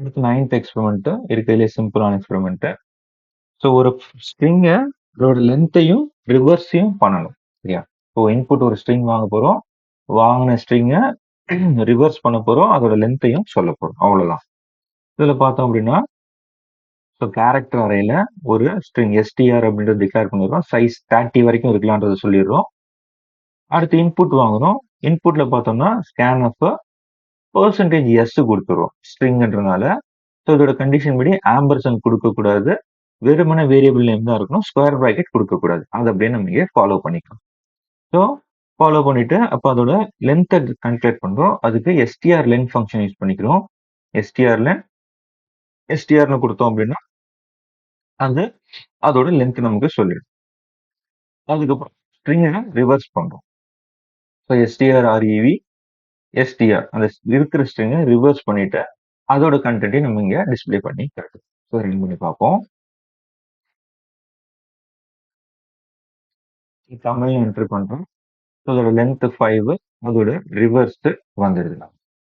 அடுத்து 9th experiment இருக்கிறதுலே சிம்பிளான எக்ஸ்பெரிமெண்ட். ஸோ ஒரு ஸ்ட்ரிங்க அதோட லென்த்தையும் ரிவர்ஸையும் பண்ணணும். சரியா? ஸோ இன்புட் ஒரு ஸ்ட்ரிங் வாங்க போறோம். வாங்கின ஸ்ட்ரிங்க ரிவர்ஸ் பண்ண போறோம். அதோட லென்த்தையும் சொல்ல போறோம். அவ்வளவுதான். இதுல பார்த்தோம் அப்படின்னா ஸோ கேரக்டர் அரேல ஒரு ஸ்ட்ரிங் எஸ்டிஆர் அப்படின்றது டிக்ளேர் பண்ணிடுறோம். சைஸ் 30 வரைக்கும் இருக்கலான்றதை சொல்லிடுறோம். அடுத்து இன்புட் வாங்குறோம். இன்புட்ல பார்த்தோம்னா ஸ்கேன் ஆஃப் பெர்சன்டேஜ் எஸ் கொடுத்துருவோம் ஸ்ட்ரிங்ன்றனால. ஸோ இதோட கண்டிஷன் படி ஆம்பர்சன் கொடுக்கக்கூடாது, வெறுமனே வேரியபிள் நேம் தான் இருக்கணும், ஸ்கொயர் ப்ராக்கெட் கொடுக்கக்கூடாது. அதை அப்படியே நம்ம இங்கே ஃபாலோ பண்ணிக்கலாம். ஸோ ஃபாலோ பண்ணிட்டு அப்போ அதோட லென்த்தை கால்குலேட் பண்றோம். அதுக்கு எஸ்டிஆர் லென் ஃபங்க்ஷன் யூஸ் பண்ணிக்கிறோம். எஸ்டிஆர் லென் எஸ்டிஆர்னு கொடுத்தோம் அப்படின்னா அது அதோட லென்த் நமக்கு சொல்லிடும். அதுக்கப்புறம் ஸ்ட்ரிங்கை ரிவர்ஸ் பண்றோம். ஸோ எஸ்டிஆர் ஆர்இவி எஸ்டிஆர் அந்த இருக்கிற ஸ்ட்ரிங்கை ரிவர்ஸ் பண்ணிட்டு அதோட கண்டென்ட்டை நம்ம இங்க டிஸ்ப்ளே பண்ணி காட்டுறோம். ஸோ ரன் பண்ணி பார்ப்போம். தமிழ் என்டர் பண்றோம். ஸோ அதோட லென்த் 5, அதோட ரிவர்ஸ் வந்துடுது.